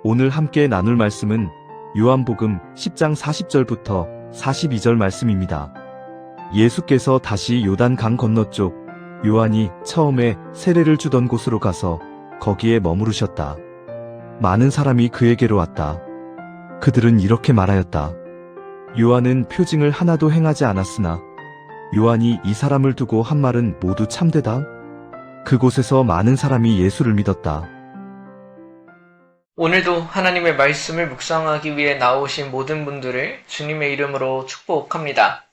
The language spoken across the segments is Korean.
오늘 함께 나눌 말씀은 요한복음 10장 40절부터 42절 말씀입니다. 예수께서 다시 요단강 건너쪽 요한이 처음에 세례를 주던 곳으로 가서 거기에 머무르셨다. 많은 사람이 그에게로 왔다. 그들은 이렇게 말하였다. 요한은 표징을 하나도 행하지 않았으나 요한이 이 사람을 두고 한 말은 모두 참되다. 그곳에서 많은 사람이 예수를 믿었다. 오늘도 하나님의 말씀을 묵상하기 위해 나오신 모든 분들을 주님의 이름으로 축복합니다.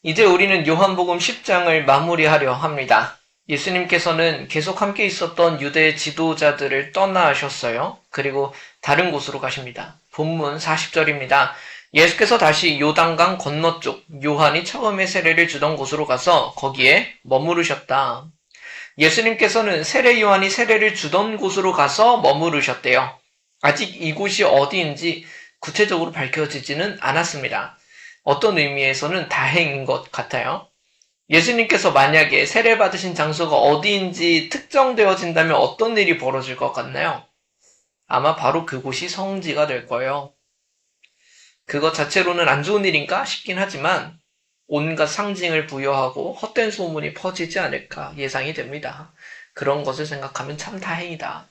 이제 우리는 요한복음 10장을 마무리하려 합니다. 예수님께서는 계속 함께 있었던 유대 지도자들을 떠나셨어요. 그리고 다른 곳으로 가십니다. 본문 40절입니다. 예수께서 다시 요단강 건너쪽 요한이 처음에 세례를 주던 곳으로 가서 거기에 머무르셨다. 예수님께서는 세례 요한이 세례를 주던 곳으로 가서 머무르셨대요. 아직 이곳이 어디인지 구체적으로 밝혀지지는 않았습니다. 어떤 의미에서는 다행인 것 같아요. 예수님께서 만약에 세례 받으신 장소가 어디인지 특정되어진다면 어떤 일이 벌어질 것 같나요? 아마 바로 그곳이 성지가 될 거예요. 그것 자체로는 안 좋은 일인가 싶긴 하지만 온갖 상징을 부여하고 헛된 소문이 퍼지지 않을까 예상이 됩니다. 그런 것을 생각하면 참 다행이다.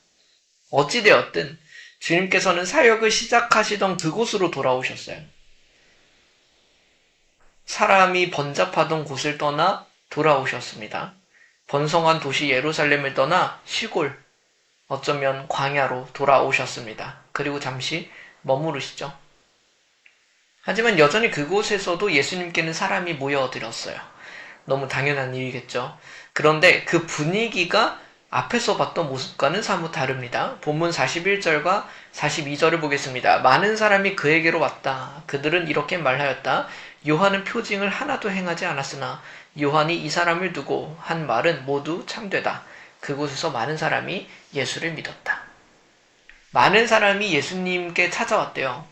어찌되었든 주님께서는 사역을 시작하시던 그곳으로 돌아오셨어요. 사람이 번잡하던 곳을 떠나 돌아오셨습니다. 번성한 도시 예루살렘을 떠나 시골, 어쩌면 광야로 돌아오셨습니다. 그리고 잠시 머무르시죠. 하지만 여전히 그곳에서도 예수님께는 사람이 모여들었어요. 너무 당연한 일이겠죠. 그런데 그 분위기가 앞에서 봤던 모습과는 사뭇 다릅니다. 본문 41절과 42절을 보겠습니다. 많은 사람이 그에게로 왔다. 그들은 이렇게 말하였다. 요한은 표징을 하나도 행하지 않았으나 요한이 이 사람을 두고 한 말은 모두 참되다. 그곳에서 많은 사람이 예수를 믿었다. 많은 사람이 예수님께 찾아왔대요.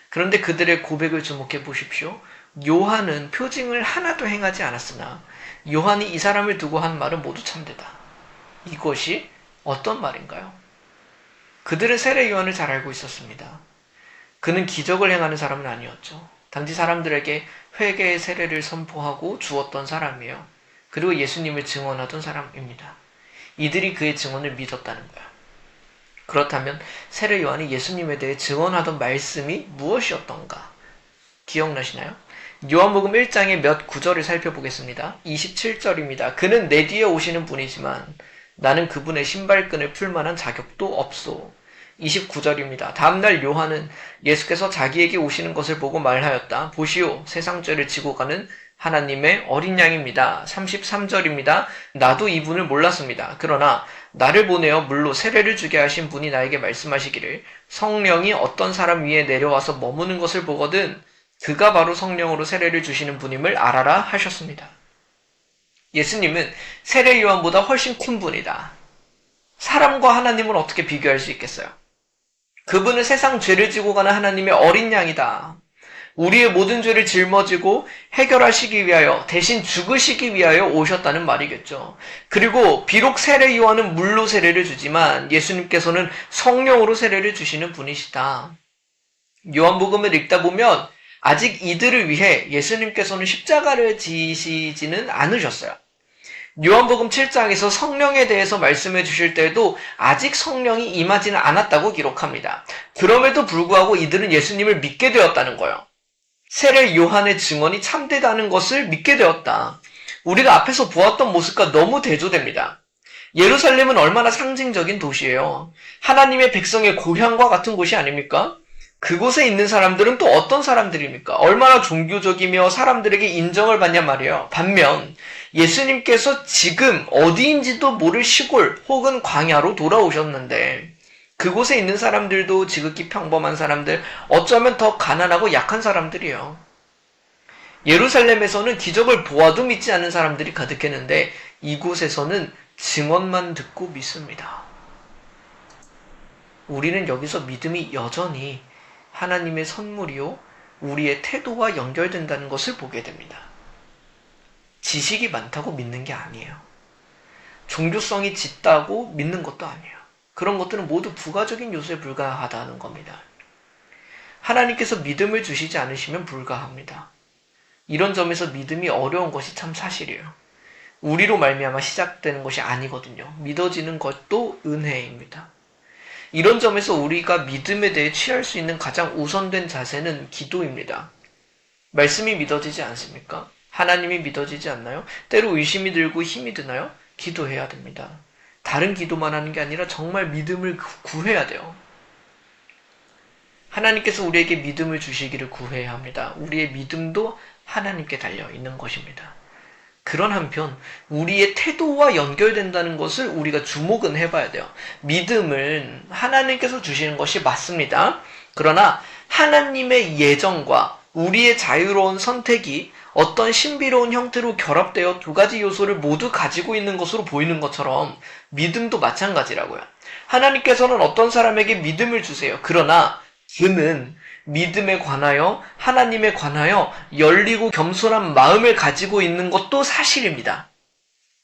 그런데 그들의 고백을 주목해 보십시오. 요한은 표징을 하나도 행하지 않았으나 요한이 이 사람을 두고 한 말은 모두 참되다. 이것이 어떤 말인가요? 그들은 세례 요한을 잘 알고 있었습니다. 그는 기적을 행하는 사람은 아니었죠. 단지 사람들에게 회개의 세례를 선포하고 주었던 사람이에요. 그리고 예수님을 증언하던 사람입니다. 이들이 그의 증언을 믿었다는 거예요. 그렇다면 세례 요한이 예수님에 대해 증언하던 말씀이 무엇이었던가? 기억나시나요? 요한복음 1장의 몇 구절을 살펴보겠습니다. 27절입니다. 그는 내 뒤에 오시는 분이지만 나는 그분의 신발끈을 풀 만한 자격도 없소. 29절입니다. 다음날 요한은 예수께서 자기에게 오시는 것을 보고 말하였다. 보시오, 세상 죄를 지고 가는 하나님의 어린 양입니다. 33절입니다. 나도 이분을 몰랐습니다. 그러나 나를 보내어 물로 세례를 주게 하신 분이 나에게 말씀하시기를 성령이 어떤 사람 위에 내려와서 머무는 것을 보거든 그가 바로 성령으로 세례를 주시는 분임을 알아라 하셨습니다. 예수님은 세례 요한보다 훨씬 큰 분이다. 사람과 하나님을 어떻게 비교할 수 있겠어요? 그분은 세상 죄를 지고 가는 하나님의 어린 양이다. 우리의 모든 죄를 짊어지고 해결하시기 위하여 대신 죽으시기 위하여 오셨다는 말이겠죠. 그리고 비록 세례 요한은 물로 세례를 주지만 예수님께서는 성령으로 세례를 주시는 분이시다. 요한복음을 읽다 보면 아직 이들을 위해 예수님께서는 십자가를 지시지는 않으셨어요. 요한복음 7장에서 성령에 대해서 말씀해 주실 때에도 아직 성령이 임하지는 않았다고 기록합니다. 그럼에도 불구하고 이들은 예수님을 믿게 되었다는 거예요. 세례 요한의 증언이 참되다는 것을 믿게 되었다. 우리가 앞에서 보았던 모습과 너무 대조됩니다. 예루살렘은 얼마나 상징적인 도시예요. 하나님의 백성의 고향과 같은 곳이 아닙니까? 그곳에 있는 사람들은 또 어떤 사람들입니까? 얼마나 종교적이며 사람들에게 인정을 받냔 말이에요. 반면 예수님께서 지금 어디인지도 모를 시골 혹은 광야로 돌아오셨는데 그곳에 있는 사람들도 지극히 평범한 사람들, 어쩌면 더 가난하고 약한 사람들이에요. 예루살렘에서는 기적을 보아도 믿지 않는 사람들이 가득했는데 이곳에서는 증언만 듣고 믿습니다. 우리는 여기서 믿음이 여전히 하나님의 선물이요 우리의 태도와 연결된다는 것을 보게 됩니다. 지식이 많다고 믿는 게 아니에요. 종교성이 짙다고 믿는 것도 아니에요. 그런 것들은 모두 부가적인 요소에 불과하다는 겁니다. 하나님께서 믿음을 주시지 않으시면 불가합니다. 이런 점에서 믿음이 어려운 것이 참 사실이에요. 우리로 말미암아 시작되는 것이 아니거든요. 믿어지는 것도 은혜입니다. 이런 점에서 우리가 믿음에 대해 취할 수 있는 가장 우선된 자세는 기도입니다. 말씀이 믿어지지 않습니까? 하나님이 믿어지지 않나요? 때로 의심이 들고 힘이 드나요? 기도해야 됩니다. 다른 기도만 하는 게 아니라 정말 믿음을 구해야 돼요. 하나님께서 우리에게 믿음을 주시기를 구해야 합니다. 우리의 믿음도 하나님께 달려 있는 것입니다. 그런 한편 우리의 태도와 연결된다는 것을 우리가 주목은 해봐야 돼요. 믿음은 하나님께서 주시는 것이 맞습니다. 그러나 하나님의 예정과 우리의 자유로운 선택이 어떤 신비로운 형태로 결합되어 두 가지 요소를 모두 가지고 있는 것으로 보이는 것처럼 믿음도 마찬가지라고요. 하나님께서는 어떤 사람에게 믿음을 주세요. 그러나 그는 믿음에 관하여 하나님에 관하여 열리고 겸손한 마음을 가지고 있는 것도 사실입니다.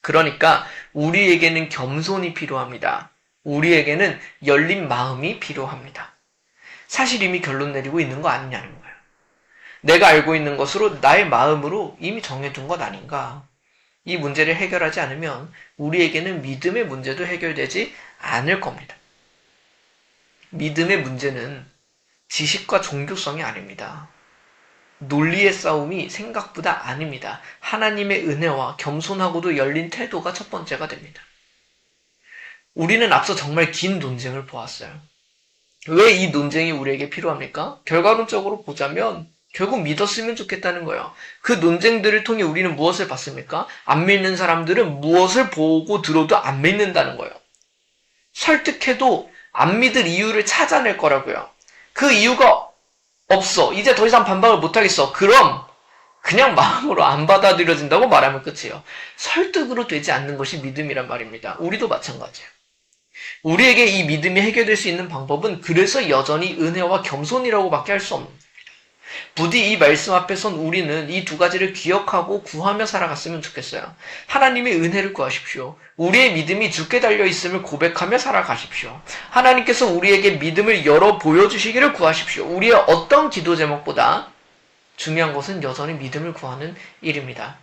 그러니까 우리에게는 겸손이 필요합니다. 우리에게는 열린 마음이 필요합니다. 사실 이미 결론 내리고 있는 거 아니냐는 거예요. 내가 알고 있는 것으로 나의 마음으로 이미 정해둔 것 아닌가. 이 문제를 해결하지 않으면 우리에게는 믿음의 문제도 해결되지 않을 겁니다. 믿음의 문제는 지식과 종교성이 아닙니다. 논리의 싸움이 생각보다 아닙니다. 하나님의 은혜와 겸손하고도 열린 태도가 첫 번째가 됩니다. 우리는 앞서 정말 긴 논쟁을 보았어요. 왜 이 논쟁이 우리에게 필요합니까? 결과론적으로 보자면 결국 믿었으면 좋겠다는 거예요. 그 논쟁들을 통해 우리는 무엇을 봤습니까? 안 믿는 사람들은 무엇을 보고 들어도 안 믿는다는 거예요. 설득해도 안 믿을 이유를 찾아낼 거라고요. 그 이유가 없어. 이제 더 이상 반박을 못하겠어. 그럼 그냥 마음으로 안 받아들여진다고 말하면 끝이에요. 설득으로 되지 않는 것이 믿음이란 말입니다. 우리도 마찬가지예요. 우리에게 이 믿음이 해결될 수 있는 방법은 그래서 여전히 은혜와 겸손이라고 밖에 할 수 없는 부디 이 말씀 앞에선 우리는 이 두 가지를 기억하고 구하며 살아갔으면 좋겠어요. 하나님의 은혜를 구하십시오. 우리의 믿음이 주께 달려있음을 고백하며 살아가십시오. 하나님께서 우리에게 믿음을 열어 보여주시기를 구하십시오. 우리의 어떤 기도 제목보다 중요한 것은 여전히 믿음을 구하는 일입니다.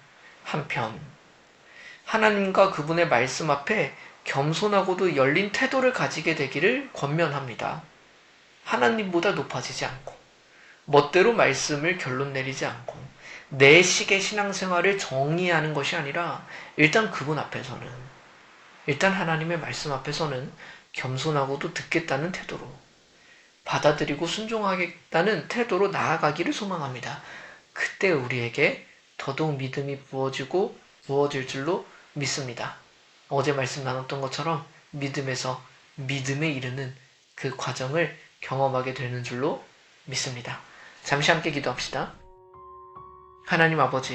한편 하나님과 그분의 말씀 앞에 겸손하고도 열린 태도를 가지게 되기를 권면합니다. 하나님보다 높아지지 않고 멋대로 말씀을 결론 내리지 않고 내 식의 신앙생활을 정의하는 것이 아니라 일단 그분 앞에서는 일단 하나님의 말씀 앞에서는 겸손하고도 듣겠다는 태도로 받아들이고 순종하겠다는 태도로 나아가기를 소망합니다. 그때 우리에게 더더욱 믿음이 부어질 줄로 믿습니다. 어제 말씀 나눴던 것처럼 믿음에서 믿음에 이르는 그 과정을 경험하게 되는 줄로 믿습니다. 잠시 함께 기도합시다. 하나님 아버지,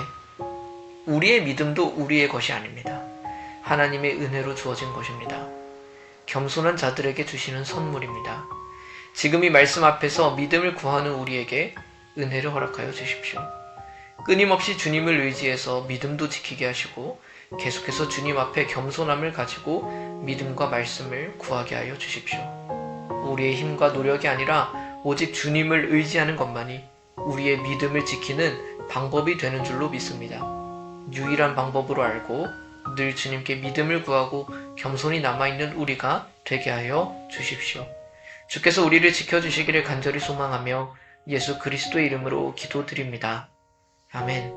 우리의 믿음도 우리의 것이 아닙니다. 하나님의 은혜로 주어진 것입니다. 겸손한 자들에게 주시는 선물입니다. 지금 이 말씀 앞에서 믿음을 구하는 우리에게 은혜를 허락하여 주십시오. 끊임없이 주님을 의지해서 믿음도 지키게 하시고 계속해서 주님 앞에 겸손함을 가지고 믿음과 말씀을 구하게 하여 주십시오. 우리의 힘과 노력이 아니라 오직 주님을 의지하는 것만이 우리의 믿음을 지키는 방법이 되는 줄로 믿습니다. 유일한 방법으로 알고 늘 주님께 믿음을 구하고 겸손히 남아있는 우리가 되게 하여 주십시오. 주께서 우리를 지켜주시기를 간절히 소망하며 예수 그리스도의 이름으로 기도드립니다. 아멘.